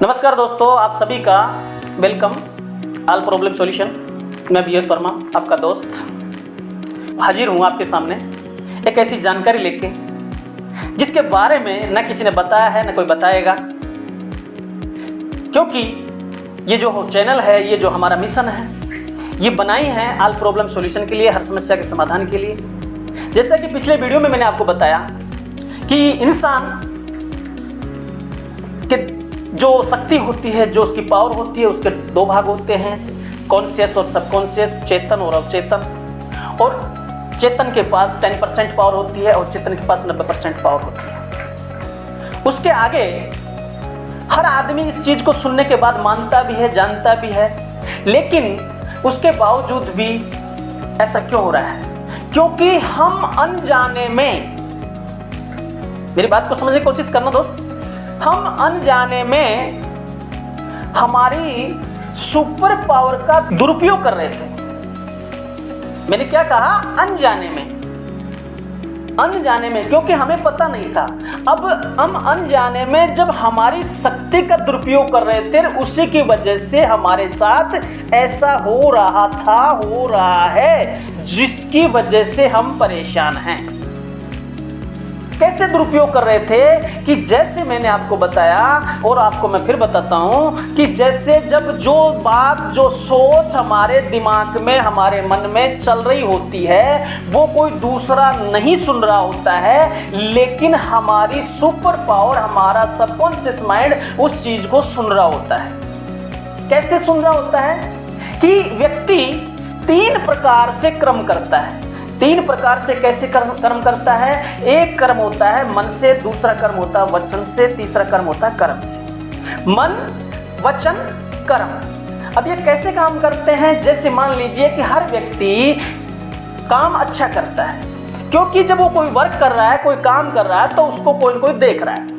नमस्कार दोस्तों, आप सभी का वेलकम ऑल प्रॉब्लम सॉल्यूशन। मैं BS वर्मा, आपका दोस्त, हाजिर हूँ आपके सामने एक ऐसी जानकारी लेके जिसके बारे में न किसी ने बताया है न कोई बताएगा, क्योंकि ये जो चैनल है, ये जो हमारा मिशन है, ये बनाई है ऑल प्रॉब्लम सॉल्यूशन के लिए, हर समस्या के समाधान के लिए। जैसा कि पिछले वीडियो में मैंने आपको बताया कि इंसान के जो शक्ति होती है, जो उसकी पावर होती है, उसके दो भाग होते हैं, कॉन्शियस और सबकॉन्शियस, चेतन और अवचेतन। और चेतन के पास 10% पावर होती है और चेतन के पास 90% पावर होती है। उसके आगे हर आदमी इस चीज को सुनने के बाद मानता भी है, जानता भी है, लेकिन उसके बावजूद भी ऐसा क्यों हो रहा है? क्योंकि हम अनजाने में, मेरी बात को समझने की कोशिश करना दोस्त, हम अनजाने में हमारी सुपर पावर का दुरुपयोग कर रहे थे। मैंने क्या कहा? अनजाने में, क्योंकि हमें पता नहीं था। अब हम अनजाने में जब हमारी शक्ति का दुरुपयोग कर रहे थे, उसी की वजह से हमारे साथ ऐसा हो रहा है, जिसकी वजह से हम परेशान हैं। कैसे दुरुपयोग कर रहे थे कि जैसे मैंने आपको बताया और आपको मैं फिर बताता हूं कि जैसे जब जो बात, जो सोच हमारे दिमाग में, हमारे मन में चल रही होती है, वो कोई दूसरा नहीं सुन रहा होता है, लेकिन हमारी सुपर पावर, हमारा सबकॉन्शियस माइंड उस चीज को सुन रहा होता है। कैसे सुन रहा होता है कि व्यक्ति 3 प्रकार से कर्म करता है। 3 प्रकार से कैसे कर्म करता है? एक कर्म होता है मन से, दूसरा कर्म होता है वचन से, तीसरा कर्म होता है कर्म से। मन, वचन, कर्म। अब ये कैसे काम करते हैं? जैसे मान लीजिए कि हर व्यक्ति काम अच्छा करता है, क्योंकि जब वो कोई वर्क कर रहा है, कोई काम कर रहा है, तो उसको कोई न कोई देख रहा है,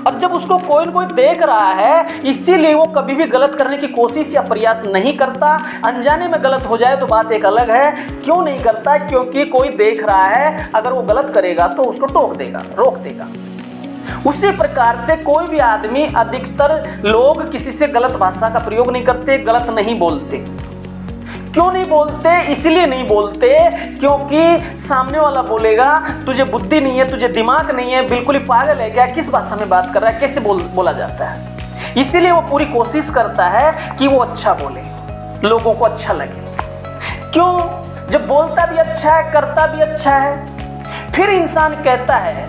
और जब उसको कोई न कोई देख रहा है, इसीलिए वो कभी भी गलत करने की कोशिश या प्रयास नहीं करता। अनजाने में गलत हो जाए तो बात एक अलग है। क्यों नहीं करता? क्योंकि कोई देख रहा है, अगर वो गलत करेगा तो उसको टोक देगा, रोक देगा। उसी प्रकार से कोई भी आदमी, अधिकतर लोग किसी से गलत भाषा का प्रयोग नहीं करते, गलत नहीं बोलते। क्यों नहीं बोलते? इसलिए नहीं बोलते क्योंकि सामने वाला बोलेगा तुझे बुद्धि नहीं है, तुझे दिमाग नहीं है, बिल्कुल ही पागल है क्या, किस भाषा में बात कर रहा है, कैसे बोला जाता है। इसीलिए वो पूरी कोशिश करता है कि वो अच्छा बोले, लोगों को अच्छा लगे। क्यों? जब बोलता भी अच्छा है, करता भी अच्छा है, फिर इंसान कहता है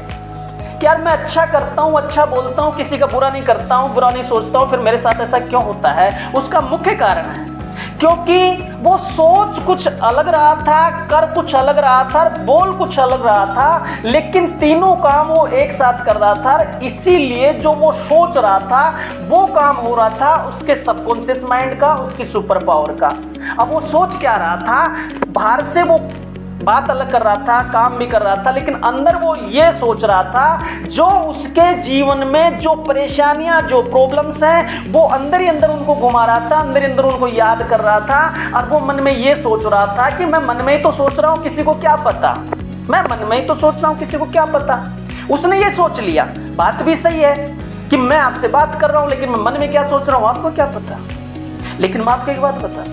कि यार मैं अच्छा करता हूँ, अच्छा बोलता हूँ, किसी का बुरा नहीं करता हूँ, बुरा नहीं सोचता हूँ, फिर मेरे साथ ऐसा क्यों होता है? उसका मुख्य कारण है क्योंकि वो सोच कुछ अलग रहा था, कर कुछ अलग रहा था, बोल कुछ अलग रहा था, लेकिन तीनों काम वो एक साथ कर रहा था। इसीलिए जो वो सोच रहा था वो काम हो रहा था उसके सबकॉन्शियस माइंड का, उसकी सुपर पावर का। अब वो सोच क्या रहा था? बाहर से वो बात अलग कर रहा था, काम भी कर रहा था, लेकिन अंदर वो ये सोच रहा था, जो उसके जीवन में जो परेशानियां, जो प्रॉब्लम्स हैं, वो अंदर ही अंदर उनको घुमा रहा था, अंदर ही अंदर उनको याद कर रहा था। और वो मन में ये सोच रहा था कि मैं मन में ही तो सोच रहा हूँ, किसी को क्या पता, मैं मन में ही तो सोच रहा हूँ, किसी को क्या पता। उसने ये सोच लिया। बात भी सही है कि मैं आपसे बात कर रहा हूँ, लेकिन मैं मन में क्या सोच रहा हूँ आपको क्या पता। लेकिन मैं आपको एक बात बता,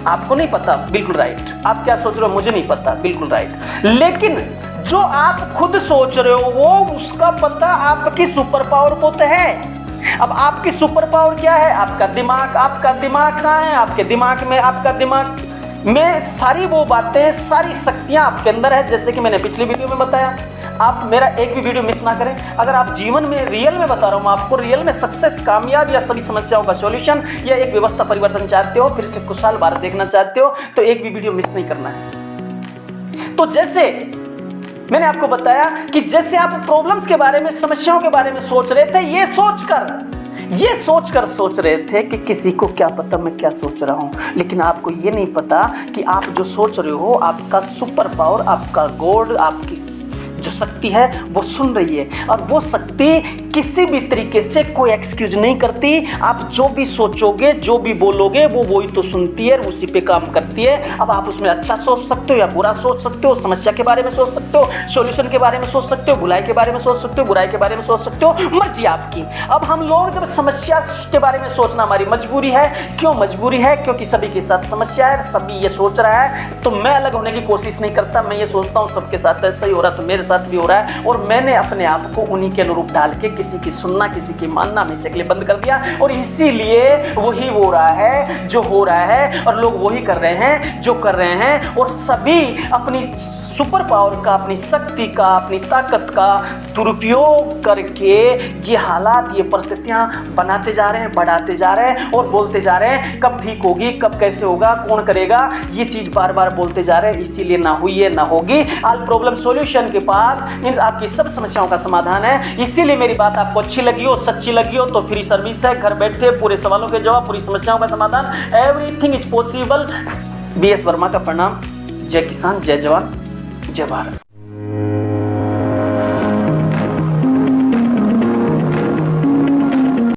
आपको नहीं पता, बिल्कुल राइट। आप क्या सोच रहे हो मुझे नहीं पता, बिल्कुल राइट। लेकिन जो आप खुद सोच रहे हो वो, उसका पता आपकी सुपर पावर को तो है। अब आपकी सुपर पावर क्या है? आपका दिमाग। आपका दिमाग कहाँ है? आपके दिमाग में। आपका दिमाग में सारी वो बातें, सारी शक्तियाँ आपके अंदर है। जैसे कि मैंने पिछली वीडियो में बताया, आप मेरा एक भी वीडियो मिस ना करें। अगर आप जीवन में रियल में बता रहा हूँ आपको, रियल में सक्सेस, कामयाब या सभी समस्याओं का सॉल्यूशन या एक व्यवस्था परिवर्तन चाहते हो, फिर से खुशहाल भारत देखना चाहते हो, तो एक भी वीडियो मिस नहीं करना है। तो जैसे मैंने आपको बताया कि जैसे आप प्रॉब्लम्स के बारे में, समस्याओं के बारे में सोच रहे थे, ये सोचकर सोच रहे थे कि किसी को क्या पता मैं क्या सोच रहा हूँ। लेकिन आपको ये नहीं पता कि आप जो सोच रहे हो, आपका सुपर पावर, आपका गॉड, आपकी जो शक्ति है वो सुन रही है, और वो शक्ति किसी भी तरीके से कोई एक्सक्यूज नहीं करती। आप जो भी सोचोगे, जो भी बोलोगे, वो वही तो सुनती है, उसी पे काम करती है। अब आप उसमें अच्छा सोच सकते हो या बुरा सोच सकते हो, समस्या के बारे में सोच सकते हो, सॉल्यूशन के बारे में सोच सकते हो, भलाई के बारे में सोच सकते हो, बुराई के बारे में सोच सकते हो, मर्जी आपकी। अब हम लोग जब समस्या के बारे में सोचना हमारी मजबूरी है। क्यों मजबूरी है? क्योंकि सभी के साथ समस्या है, सभी ये सोच रहा है, तो मैं अलग होने की कोशिश नहीं करता। मैं ये सोचता हूँ सबके साथ ऐसा ही हो रहा, तो मेरे साथ भी हो रहा है, और मैंने अपने आप को उन्हीं के अनुरूप डाल के किसी की सुनना, किसी की मानना हमेशा के लिए बंद कर दिया। और इसीलिए वही हो रहा है जो हो रहा है, और लोग वही कर रहे हैं जो कर रहे हैं, और सभी अपनी सुपर पावर का, अपनी शक्ति का, अपनी ताकत का दुरुपयोग करके ये हालात, ये परिस्थितियां बनाते जा रहे हैं, बढ़ाते जा रहे हैं, और बोलते जा रहे हैं कब ठीक होगी, कब कैसे होगा, कौन करेगा, ये चीज़ बार बार बोलते जा रहे हैं। इसीलिए ना हुई है ना होगी। ऑल प्रॉब्लम सॉल्यूशन के पास मीन्स आपकी सब समस्याओं का समाधान है। इसीलिए मेरी बात आपको अच्छी लगी हो, सच्ची लगी हो, तो फ्री सर्विस है, घर बैठे पूरे सवालों के जवाब, पूरी समस्याओं का समाधान, everything is possible. BS Verma का प्रणाम। जय किसान, जय जवान, जय भारत।